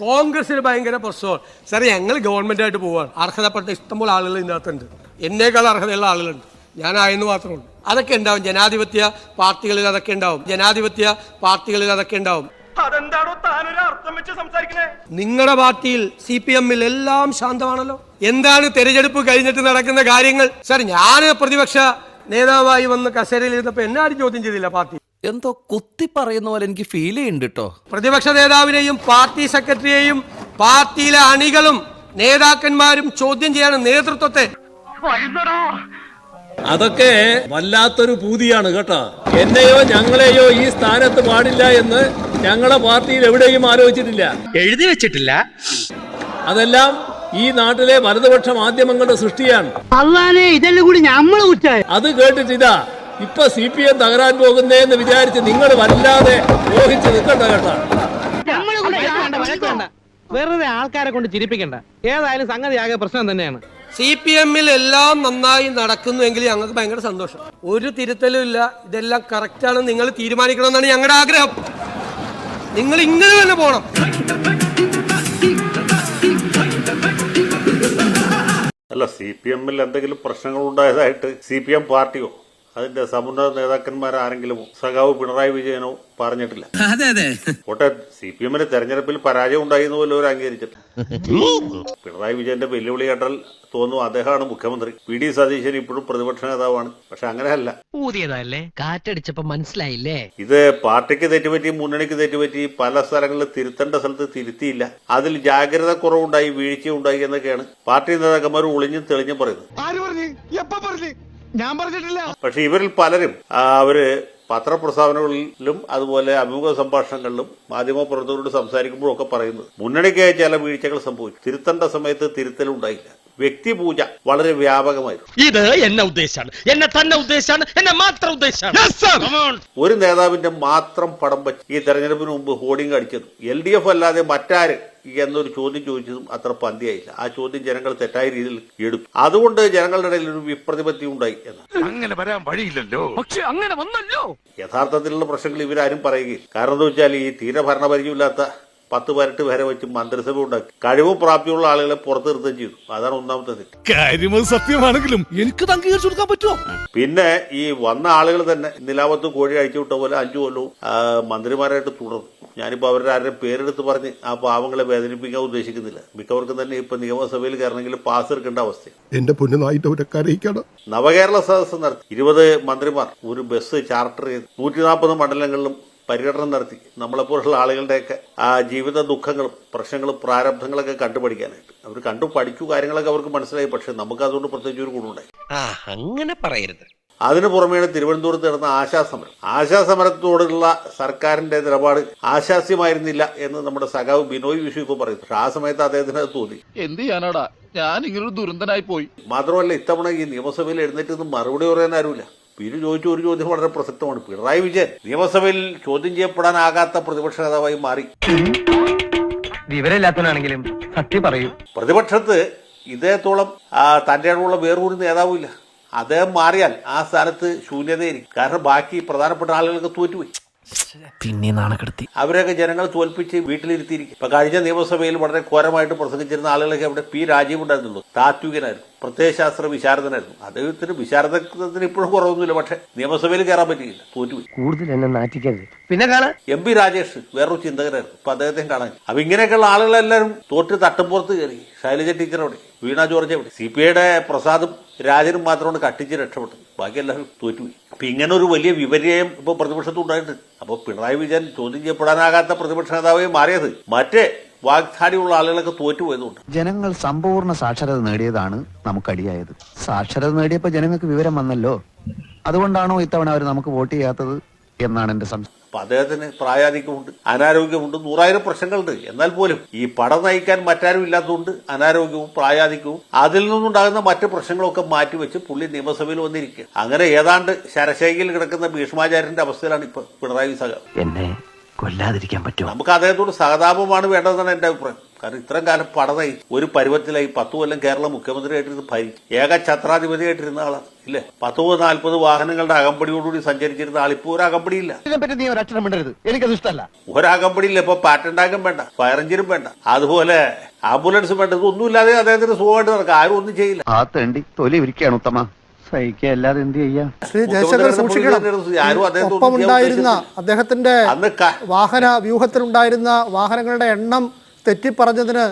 കോൺഗ്രസിന് ഭയങ്കര പ്രശ്നമാണ് സാർ. ഞങ്ങൾ ഗവൺമെന്റായിട്ട് പോവാണ്. അർഹതപ്പെട്ട ഇഷ്ടംപോലെ ആളുകൾ ഇതിനകത്തുണ്ട്. എന്നേക്കാൾ അർഹതയുള്ള ആളുകളുണ്ട്. ഞാനായെന്ന് മാത്രമുള്ളൂ. അതൊക്കെ ഉണ്ടാവും. ജനാധിപത്യ പാർട്ടികളിൽ അതൊക്കെ ഉണ്ടാവും. അതെന്താണോ താനൊരു അർത്ഥം വെച്ച് സംസാരിക്കണേ? നിങ്ങളുടെ പാർട്ടിയിൽ CPM-ൽ എല്ലാം ശാന്തമാണല്ലോ. എന്താണ് തെരഞ്ഞെടുപ്പ് കഴിഞ്ഞിട്ട് നടക്കുന്ന കാര്യങ്ങൾ? സാർ, ഞാൻ പ്രതിപക്ഷ നേതാവായി വന്ന് കസേരയിൽ ഇരുന്നപ്പോ എന്നെ ആരും ചോദ്യം ചെയ്തില്ല. പാർട്ടി എന്തോ കുത്തി പറയുന്ന പോലെ എനിക്ക് ഫീൽ ചെയ്യുന്നുണ്ട് കേട്ടോ. പ്രതിപക്ഷ നേതാവിനെയും പാർട്ടി സെക്രട്ടറിയെയും പാർട്ടിയിലെ അണികളും നേതാക്കന്മാരും ചോദ്യം ചെയ്യാണ് നേതൃത്വത്തെ. അതൊക്കെ വല്ലാത്തൊരു പൂതിയാണ് കേട്ടോ. എന്നെയോ ഞങ്ങളെയോ ഈ സ്ഥാനത്ത് പാടില്ല എന്ന് ഞങ്ങളെ പാർട്ടിയിൽ എവിടെയും ആലോചിച്ചിട്ടില്ല, എഴുതി വെച്ചിട്ടില്ല. അതെല്ലാം ഈ നാട്ടിലെ വലതുപക്ഷ മാധ്യമങ്ങളുടെ സൃഷ്ടിയാണ്. ഇതെല്ലാം കൂടി നമ്മള് കുറ്റായി. അത് കേട്ടിട്ട് ഇതാ ഇപ്പൊ CPM തകരാൻ പോകുന്നേന്ന് വിചാരിച്ച് നിങ്ങൾ വല്ലാതെ മോഹിച്ച് നിൽക്കണ്ട കേട്ടോ. വെറുതെ ആൾക്കാരെ കൊണ്ട് ചിരിപ്പിക്കണ്ട. ഏതായാലും സംഗതി ആകെ പ്രശ്നം തന്നെയാണ്. CPM-ൽ എല്ലാം നന്നായി നടക്കുന്നുവെങ്കിൽ ഞങ്ങൾക്ക് ഭയങ്കര സന്തോഷം. ഒരു തിരുത്തലും ഇല്ല. ഇതെല്ലാം കറക്റ്റാണ്. നിങ്ങൾ തീരുമാനിക്കണമെന്നാണ് ഞങ്ങളുടെ ആഗ്രഹം. നിങ്ങൾ ഇങ്ങനെ തന്നെ പോകണം. അല്ല, CPM-ൽ എന്തെങ്കിലും പ്രശ്നങ്ങൾ ഉണ്ടായതായിട്ട് CPM പാർട്ടിയോ അതിന്റെ സമുന്നത നേതാക്കന്മാരാരെങ്കിലും സഖാവ് പിണറായി വിജയനോ പറഞ്ഞിട്ടില്ല. കോട്ടെ CPM-ന് തെരഞ്ഞെടുപ്പിൽ പരാജയം ഉണ്ടായിരുന്നു പോലും അവർ അംഗീകരിച്ചിട്ട്. പിണറായി വിജയന്റെ വെല്ലുവിളി കേട്ടാൽ തോന്നുന്നു അദ്ദേഹമാണ് മുഖ്യമന്ത്രി. PD സതീശൻ ഇപ്പോഴും പ്രതിപക്ഷ നേതാവാണ്. പക്ഷെ അങ്ങനെയല്ല. ഊതിയതല്ലേ, കാറ്റടിച്ചപ്പോ മനസ്സിലായില്ലേ. ഇത് പാർട്ടിക്ക് തെറ്റുപറ്റി, മുന്നണിക്ക് തെറ്റുപറ്റി, പല സ്ഥലങ്ങളിൽ തിരുത്തേണ്ട സ്ഥലത്ത് തിരുത്തിയില്ല. അതിൽ ജാഗ്രത കുറവുണ്ടായി, വീഴ്ചയുണ്ടായി എന്നൊക്കെയാണ് പാർട്ടി നേതാക്കന്മാർ ഒളിഞ്ഞും തെളിഞ്ഞും പറയുന്നത്. ഞാൻ പറഞ്ഞിട്ടില്ല. പക്ഷെ ഇവരിൽ പലരും അവര് പത്രപ്രസ്താവനകളിലും അതുപോലെ അഭിമുഖ സംഭാഷണങ്ങളിലും മാധ്യമപ്രവർത്തകരോട് സംസാരിക്കുമ്പോഴും ഒക്കെ പറയുന്നത് മുന്നണിക്ക് ചില വീഴ്ചകൾ സംഭവിച്ചു, തിരുത്തേണ്ട സമയത്ത് തിരുത്തലുണ്ടായില്ല. വ്യക്തിപൂജ വളരെ വ്യാപകമായിരുന്നു. ഇത് എന്നെ ഉദ്ദേശാണ്, എന്നെ തന്നെ ഉദ്ദേശാണ്, എന്നെ മാത്രം ഉദ്ദേശാണ്. ഒരു നേതാവിന്റെ മാത്രം പടം വെച്ച് ഈ തെരഞ്ഞെടുപ്പിന് മുമ്പ് ഹോർഡിംഗ് അടിച്ചതും LDF അല്ലാതെ മറ്റാര് എന്നൊരു ചോദ്യം ചോദിച്ചതും അത്ര പന്തിയായില്ല. ആ ചോദ്യം ജനങ്ങൾ തെറ്റായ രീതിയിൽ എടുത്തു. അതുകൊണ്ട് ജനങ്ങളുടെ ഇടയിൽ ഒരു വിപ്രതിപത്തി ഉണ്ടായി എന്നാണ്. അങ്ങനെ വരാൻ വഴിയില്ലല്ലോ. പക്ഷെ അങ്ങനെ വന്നല്ലോ. യഥാർത്ഥത്തിലുള്ള പ്രശ്നങ്ങൾ ഇവരാരും പറയുകയും. കാരണം എന്താ വെച്ചാൽ ഈ തീരെ ഭരണപരിചയമില്ലാത്ത 10-18 പേരെ വെച്ച് മന്ത്രിസഭ ഉണ്ടാക്കി കഴിവും പ്രാപ്തിയുള്ള ആളുകളെ പുറത്തു നിർത്തുകയും ചെയ്തു. അതാണ് ഒന്നാമത്തെ തെറ്റ്. കാര്യം സത്യമാണെങ്കിലും എനിക്ക് അംഗീകരിച്ചു കൊടുക്കാൻ പറ്റുമോ? പിന്നെ ഈ വന്ന ആളുകൾ തന്നെ നിലാവത്ത് കോഴി അഴിച്ചു വിട്ട പോലെ 5 കൊല്ലവും മന്ത്രിമാരായിട്ട് തുടർന്നു. ഞാനിപ്പോ അവരുടെ ആരുടെ പേരെടുത്ത് പറഞ്ഞ് ആ പാവങ്ങളെ വേദനിപ്പിക്കാൻ ഉദ്ദേശിക്കുന്നില്ല. മിക്കവർക്കും തന്നെ ഇപ്പൊ നിയമസഭയിൽ കയറണമെങ്കിൽ പാസ് എടുക്കേണ്ട അവസ്ഥ. എന്റെ പൊന്നുനായിട്ട് അറിയിക്കണം. നവകേരള സദസ്സ് നടത്തി 20 മന്ത്രിമാർ ഒരു ബസ് ചാർട്ടർ ചെയ്ത് 140 മണ്ഡലങ്ങളിലും പര്യടനം നടത്തി നമ്മളെപ്പോലുള്ള ആളുകളുടെയൊക്കെ ആ ജീവിത ദുഃഖങ്ങളും പ്രശ്നങ്ങളും പ്രാരബ്ധങ്ങളൊക്കെ കണ്ടുപഠിക്കാനായിട്ട്. അവർ കണ്ടു പഠിച്ചു, കാര്യങ്ങളൊക്കെ അവർക്ക് മനസ്സിലായി. പക്ഷെ നമുക്ക് അതുകൊണ്ട് പ്രത്യേകിച്ച് ഒരു ഗുണമുണ്ടായി. അങ്ങനെ പറയരുത്. അതിനു പുറമെയാണ് തിരുവനന്തപുരത്ത് നടന്ന ആശാസമരം. ആശാസമരത്തോടുള്ള സർക്കാരിന്റെ നിലപാട് ആശാസ്യമായിരുന്നില്ല എന്ന് നമ്മുടെ സഖാവ് ബിനോയ് വിശ്വ ഇപ്പൊ പറയുന്നു. പക്ഷെ ആ സമയത്ത് അദ്ദേഹത്തിന് അത് തോന്നി. എന്ത് ചെയ്യാനാടാ, ഞാൻ ഇങ്ങനൊരു ദുരന്തനായി പോയി. മാത്രമല്ല, ഇത്തവണ ഈ നിയമസഭയിൽ എഴുന്നേറ്റ് മറുപടി പറയാൻ ആരുമില്ല. ഇത് ചോദിച്ച ഒരു ചോദ്യം വളരെ പ്രസക്തമാണ്. പിണറായി വിജയൻ നിയമസഭയിൽ ചോദ്യം ചെയ്യപ്പെടാനാകാത്ത പ്രതിപക്ഷ നേതാവായി മാറി. വിവരമില്ലാത്തവനാണെങ്കിലും സത്യം പറയൂ. പ്രതിപക്ഷത്ത് ഇദ്ദേഹത്തോളം തന്റെ അടുള്ള വേറൊരു നേതാവില്ല. അദ്ദേഹം മാറിയാൽ ആ സ്ഥാനത്ത് ശൂന്യതയായിരിക്കും. കാരണം ബാക്കി പ്രധാനപ്പെട്ട ആളുകൾക്ക് തോറ്റുപോയി. പിന്നെ നാണക്കെടുത്തി അവരെയൊക്കെ ജനങ്ങൾ തോൽപ്പിച്ച് വീട്ടിലിരുത്തിയിരിക്കും. ഇപ്പൊ കഴിഞ്ഞ നിയമസഭയിൽ വളരെ ഘോരമായിട്ട് പ്രസംഗിച്ചിരുന്ന ആളുകളൊക്കെ അവിടെ P. രാജീവ് ഉണ്ടായിരുന്നുള്ളൂ. താത്വികനായിരുന്നു, പ്രത്യയശാസ്ത്ര വിശാരദനായിരുന്നു. അദ്ദേഹത്തിന് വിശാരദത്തിന് ഇപ്പോഴും കുറവൊന്നുമില്ല. പക്ഷെ നിയമസഭയിൽ കയറാൻ പറ്റിയില്ല, തോറ്റുപോയി. കൂടുതൽ എന്നെ നാറ്റിക്കരുത്. പിന്നെ കാണാം. MP. രാജേഷ് വേറൊരു ചിന്തകനായിരുന്നു. ഇപ്പൊ അദ്ദേഹത്തെ കാണാൻ. അപ്പൊ ഇങ്ങനെയൊക്കെയുള്ള ആളുകളെല്ലാവരും തോറ്റ് തട്ടുംപുറത്ത് കയറി. ശൈലജ ടീച്ചർ അവിടെ, വീണ ജോർജ് അവിടെ, CPIയുടെ പ്രസാദും രാജനും മാത്രമാണ് കട്ടിച്ച് രക്ഷപ്പെട്ടത്. ബാക്കി എല്ലാവരും തോറ്റുപോയി. അപ്പൊ ഇങ്ങനെ ഒരു വലിയ വിപര്യം ഇപ്പൊ പ്രതിപക്ഷത്ത് ഉണ്ടായിട്ടുണ്ട്. അപ്പൊ പിണറായി വിജയൻ ചോദ്യം ചെയ്യപ്പെടാനാകാത്ത പ്രതിപക്ഷ നേതാവായി മാറിയത് മറ്റേ വാഗ്ദാടിയുള്ള ആളുകളൊക്കെ തോറ്റുപോയതുകൊണ്ട്. ജനങ്ങൾ സമ്പൂർണ്ണ സാക്ഷരത നേടിയതാണ് നമുക്കടിയായത്. സാക്ഷരത നേടിയപ്പോ ജനങ്ങൾക്ക് വിവരം വന്നല്ലോ. അതുകൊണ്ടാണോ ഇത്തവണ അവർ നമുക്ക് വോട്ട് ചെയ്യാത്തത് എന്നാണ് എന്റെ സംശയം. അപ്പൊ അദ്ദേഹത്തിന് പ്രായാധിക്യമുണ്ട്, അനാരോഗ്യമുണ്ട്, 100,000 പ്രശ്നങ്ങളുണ്ട്. എന്നാൽ പോലും ഈ പടം നയിക്കാൻ മറ്റാരും ഇല്ലാത്തതുകൊണ്ട് അനാരോഗ്യവും പ്രായാധിക്യവും അതിൽ നിന്നുണ്ടാകുന്ന മറ്റ് പ്രശ്നങ്ങളൊക്കെ മാറ്റിവെച്ച് പുള്ളി നിയമസഭയിൽ വന്നിരിക്കുക. അങ്ങനെ ഏതാണ്ട് ശരശൈലിയിൽ കിടക്കുന്ന ഭീഷ്മാചാര്യന്റെ അവസ്ഥയിലാണ് ഇപ്പൊ പിണറായി സഖാവ്. എന്നെ കൊല്ലാതിരിക്കാൻ പറ്റുമോ? നമുക്ക് അദ്ദേഹത്തോട് സഹതാപമാണ് വേണ്ടതെന്നാണ് എന്റെ അഭിപ്രായം. കാരണം ഇത്രയും കാലം പടതായി ഒരു പരുവത്തിലായി 10 കൊല്ലം കേരള മുഖ്യമന്ത്രിയായിട്ടിരുന്ന് ഭരിച്ചു ഏക ഛത്രാധിപതിയായിട്ടിരുന്ന ആളാണ് ഇല്ലേ. 30-40 വാഹനങ്ങളുടെ അകമ്പടിയോടുകൂടി സഞ്ചരിച്ചിരുന്ന ആളിപ്പോ ഒരു അകമ്പടിയില്ല. ഇതിനെപ്പറ്റി നീ ഒരു അക്ഷരം മിണ്ടരുത്, എനിക്കത് ഇഷ്ടമല്ല. ഒരകമ്പടിയില്ല. ഇപ്പൊ പാറ്റന്റ് ആകം വേണ്ട, ഫയർ എഞ്ചിനും വേണ്ട, അതുപോലെ ആംബുലൻസും വേണ്ട. ഇതൊന്നുമില്ലാതെ അദ്ദേഹത്തിന് സുഖമായിട്ട് നടക്കാം. ആരും ഒന്നും ചെയ്യില്ല. ആ തേണ്ടി തൊലി ഇരിക്കുകയാണ് ഉത്തമ, സഹിക്കല്ലാതെ എന്ത് ചെയ്യാ. ശ്രീ ജയശങ്കർ സൂക്ഷിക്കണം. ഒപ്പമുണ്ടായിരുന്ന അദ്ദേഹത്തിന്റെ വാഹന വ്യൂഹത്തിലുണ്ടായിരുന്ന വാഹനങ്ങളുടെ എണ്ണം തെറ്റിപ്പറഞ്ഞതിന്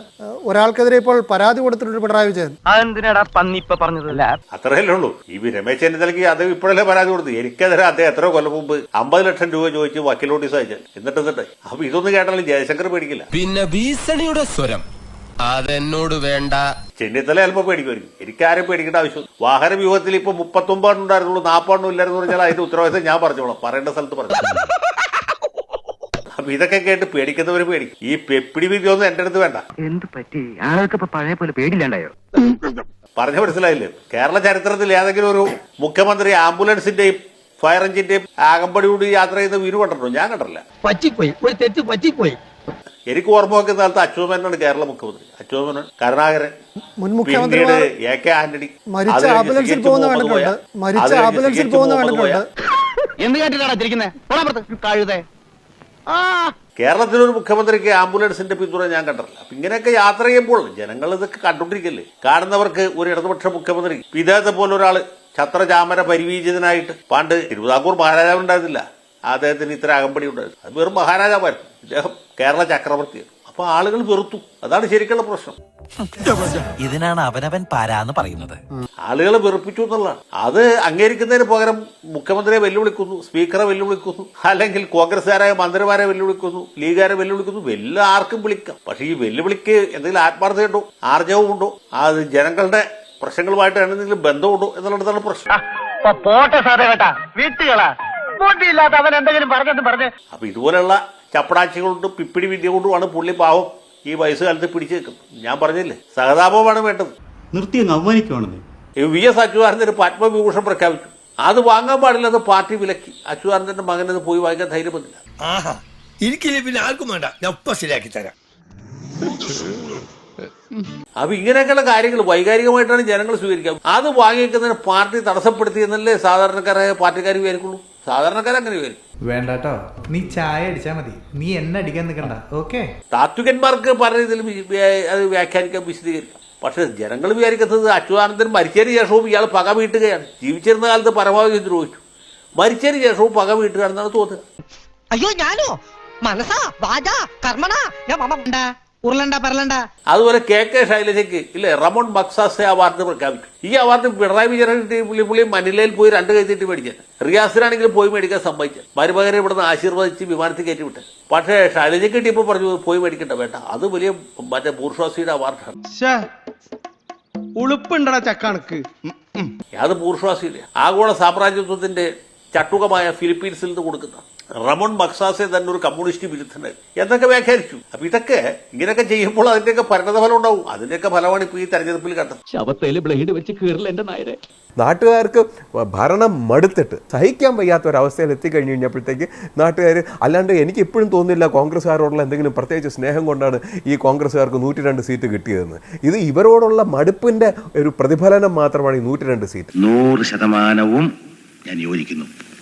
ഒരാൾക്കെതിരെ ഇപ്പോൾ പരാതി കൊടുത്തിട്ടുണ്ട് പിണറായി വിജയൻ. അതെന്തിനാടാ പന്നിപ്പ പറഞ്ഞതല്ല. അത്രയല്ലേ ഉള്ളൂ. ഈ രമേശ് ചെന്നിത്തലയ്ക്ക് അദ്ദേഹം ഇപ്പോഴല്ലേ പരാതി കൊടുത്തു. എനിക്കെതിരെ അദ്ദേഹം എത്രയോ കൊല്ലം മുമ്പ് 50 ലക്ഷം രൂപ ചോദിച്ച് വക്കീൽ നോട്ടീസ് അയച്ചാൽ എന്നിട്ട് അപ്പൊ ഇതൊന്നും കേട്ടാലും ജയശങ്കർ പേടിക്കില്ല. പിന്നെ ഭീഷണിയുടെ സ്വരം അതെന്നോട് വേണ്ട. ചെന്നിത്തല ചിലപ്പോൾ പേടിക്കുമായിരിക്കും. എനിക്കാരും പേടിക്കേണ്ട ആവശ്യം. വാഹന വ്യൂഹത്തിൽ ഇപ്പൊ 39 ഉണ്ടായിരുന്നുള്ളൂ, 40 ഇല്ലായിരുന്നു പറഞ്ഞാൽ അതിന്റെ ഉത്തരവാദിത്തം ഞാൻ പറഞ്ഞോളാം, പറയേണ്ട സ്ഥലത്ത് പറഞ്ഞു. അപ്പൊ ഇതൊക്കെ കേട്ട് പേടിക്കുന്നവര് പേടിക്കും. ഈ പെപ്പിടി വിദ്യൊന്നും എന്റെ അടുത്ത് വേണ്ട. എന്ത് പറ്റി ആൾക്ക് പഴയ പോലെ പേടില്ലാണ്ടായോ? പറഞ്ഞ മനസ്സിലായില്ലേ? കേരള ചരിത്രത്തിൽ ഏതെങ്കിലും ഒരു മുഖ്യമന്ത്രി ആംബുലൻസിന്റെയും ഫയർ എഞ്ചിന്റെയും ആകമ്പടിയോട് യാത്ര ചെയ്യുന്ന വീര് കണ്ടിട്ടുണ്ടോ? ഞാൻ കണ്ടിട്ടില്ല. പറ്റിപ്പോയി, ഒരു തെറ്റ് പറ്റിപ്പോയി. എനിക്ക് ഓർമ്മ വെക്കുന്ന കാലത്ത് അച്യുതമേനോനാണ് കേരള മുഖ്യമന്ത്രി. അച്യുതമേനോൻ, കരുണാകരൻ, മുൻ മുഖ്യമന്ത്രി AK ആന്റണി. മരിച്ച ആംബുലൻസിൽ പോകുന്ന കണ്ടിട്ടുണ്ട്. എന്ത് കേട്ടിട്ടാണ് ചിരിക്കുന്നത്? കേരളത്തിലൊരു മുഖ്യമന്ത്രിക്ക് ആംബുലൻസിന്റെ പിന്തുണ ഞാൻ കണ്ടിട്ടില്ല. അപ്പൊ ഇങ്ങനെയൊക്കെ യാത്ര ചെയ്യുമ്പോൾ ജനങ്ങൾ ഇതൊക്കെ കണ്ടുകൊണ്ടിരിക്കല്ലേ. കാണുന്നവർക്ക് ഒരു ഇടതുപക്ഷ മുഖ്യമന്ത്രി ഇദ്ദേഹത്തെ പോലെ ഒരാള് ഛത്രചാമര പരിവീജിതനായിട്ട് പണ്ട് തിരുവിതാംകൂർ മഹാരാജാവ് ഉണ്ടായിരുന്നില്ല, അദ്ദേഹത്തിന് ഇത്ര അകമ്പടി ഉണ്ടായിരുന്നു. അത് വെറും മഹാരാജാവായിരുന്നു. ഇദ്ദേഹം കേരള ചക്രവർത്തിയാണ്. അപ്പൊ ആളുകൾ വെറുത്തു. അതാണ് ശരിക്കുള്ള പ്രശ്നം. ഇതിനാണ് അവനവൻ പാരാന്ന് പറയുന്നത്. ആളുകളെ വെറുപ്പിച്ചു എന്നുള്ളതാണ്. അത് അംഗീകരിക്കുന്നതിന് പകരം മുഖ്യമന്ത്രിയെ വെല്ലുവിളിക്കുന്നു, സ്പീക്കറെ വെല്ലുവിളിക്കുന്നു, അല്ലെങ്കിൽ കോൺഗ്രസ്സുകാരായ മന്ത്രിമാരെ വെല്ലുവിളിക്കുന്നു, ലീഗുകാരെ വെല്ലുവിളിക്കുന്നു. ആർക്കും വിളിക്കാം. പക്ഷെ ഈ വെല്ലുവിളിക്ക് എന്തെങ്കിലും ആത്മാർത്ഥതയുണ്ടോ, ആർജവമുണ്ടോ, അത് ജനങ്ങളുടെ പ്രശ്നങ്ങളുമായിട്ട് എന്തെങ്കിലും ബന്ധമുണ്ടോ എന്നുള്ളതാണ് പ്രശ്നം. പോട്ടെ സാറേ കേട്ടാ, വീട്ടുകളാ ബോട്ടിയില്ലാത്ത അവൻ എന്തെങ്കിലും പറഞ്ഞു. അപ്പൊ ഇതുപോലെയുള്ള ചപ്പടാച്ചികളുണ്ട്, പിപ്പിടി വിദ്യ കൊണ്ടുമാണ് പുള്ളി പാവം ഈ വയസ്സുകാലത്ത് പിടിച്ചു നിൽക്കുന്നത്. ഞാൻ പറഞ്ഞില്ലേ, സഹതാപമാണ് വേണ്ടത്. നിർത്തി അങ്ങ് അവമാനിക്കുവാണെന്ന്. VS അച്യുതാനന്ദന് പത്മവിഭൂഷൺ പ്രഖ്യാപിച്ചു. അത് വാങ്ങാൻ പാടില്ലെന്ന് പാർട്ടി വിലക്കി. അച്യുതാനന്ദന്റെ മകനത് പോയി വാങ്ങിക്കാൻ ധൈര്യം വന്നില്ല. എനിക്കില്ലേ പിന്നെ ആർക്കും വേണ്ട, ഞാൻ ഒപ്പം ശരിയാക്കി തരാം. അപ്പൊ ഇങ്ങനെയൊക്കെയുള്ള കാര്യങ്ങൾ വൈകാരികമായിട്ടാണ് ജനങ്ങൾ സ്വീകരിക്കുക. അത് വാങ്ങിക്കുന്നതിന് പാർട്ടി തടസ്സപ്പെടുത്തിയെന്നല്ലേ സാധാരണക്കാരായ പാർട്ടിക്കാർ വിചാരിക്കുള്ളൂ. സാധാരണക്കാരങ്ങനെ വിചാരിക്കും. വേണ്ടാട്ടോ, നീ ചായ അടിച്ചാ മതി, നീ എന്നെ അടിക്കാൻ നിൽക്കണ്ട. ഓക്കെ, താത്വികന്മാർക്ക് പല രീതിയിലും അത് വ്യാഖ്യാനിക്കാൻ വിശദീകരിക്കാം. പക്ഷെ ജനങ്ങൾ വിചാരിക്കുന്നത് അച്യുതാനന്ദൻ മരിച്ചതിന് ശേഷവും ഇയാൾ പക വീട്ടുകയാണ്. ജീവിച്ചിരുന്ന കാലത്ത് പരമാവധി ദ്രോഹിച്ചു, മരിച്ചതിന് ശേഷവും പക വീട്ടുകയാണെന്നാണ് തോന്നുക. അയ്യോ ഞാനോ മനസ്സാ വാചാ കർമ്മണാ ഉരുളണ്ട പറലണ്ട. അതുപോലെ KK ശൈലജയ്ക്ക് ഇല്ലേ റമോൺ മക്സാസെ അവാർഡ് പ്രഖ്യാപിച്ചു. ഈ അവാർഡ് പിണറായി വിജയൻ പുള്ളി മനിലയിൽ പോയി 2 കൈ തീറ്റി മേടിക്കാൻ, റിയാസിനാണെങ്കിലും പോയി മേടിക്കാൻ സമ്മതിച്ചു. മരുമകനെ ഇവിടുന്ന് ആശീർവദിച്ച് വിമാനത്തിൽ കയറ്റി വിട്ടെ. പക്ഷേ ശൈലജയ്ക്ക് കിട്ടിയപ്പോൾ പറഞ്ഞു പോയി മേടിക്കണ്ട, വേണ്ട, അത് വലിയ മറ്റേ ബൂർഷ്വാസിയുടെ അവാർഡാണ്. ഉളുപ്പുണ്ടടാ ചക്കണക്ക്. അത് ബൂർഷ്വാസിയില്ല, ആഗോള സാമ്രാജ്യത്വത്തിന്റെ ചട്ടുകമായ ഫിലിപ്പീൻസിൽ നിന്ന് കൊടുക്കുന്ന റമോൺ മക്സാസെ തന്നെ ഒരു കമ്മ്യൂണിസ്റ്റ് വിരുദ്ധനായി എന്നൊക്കെ വ്യാഖ്യാനിച്ചു. അപ്പൊ ഇതൊക്കെ ഇങ്ങനെയൊക്കെ ചെയ്യുമ്പോൾ അതിന്റെയൊക്കെ പരിണതഫലം ഉണ്ടാവും. അതിന്റെയൊക്കെ ഫലമാണ് ഇപ്പൊ ഈ തെരഞ്ഞെടുപ്പിൽ കണ്ടത്. ശവത്തേല് ബ്ലേഡ് വെച്ച് കീറില്ല എന്റെ നായരെ. നാട്ടുകാർക്ക് ഭരണം മടുത്തിട്ട് സഹിക്കാൻ വയ്യാത്ത ഒരവസ്ഥയിൽ എത്തിക്കഴിഞ്ഞു കഴിഞ്ഞപ്പോഴത്തേക്ക് നാട്ടുകാർ, അല്ലാണ്ട് എനിക്ക് ഇപ്പോഴും തോന്നുന്നില്ല കോൺഗ്രസ്സുകാരോടുള്ള എന്തെങ്കിലും പ്രത്യേകിച്ച് സ്നേഹം കൊണ്ടാണ് ഈ കോൺഗ്രസ്സുകാർക്ക് 102 സീറ്റ് കിട്ടിയതെന്ന്. ഇത് ഇവരോടുള്ള മടുപ്പിന്റെ ഒരു പ്രതിഫലനം മാത്രമാണ് ഈ 102 സീറ്റ്. 100% ഞാൻ യോജിക്കുന്നു.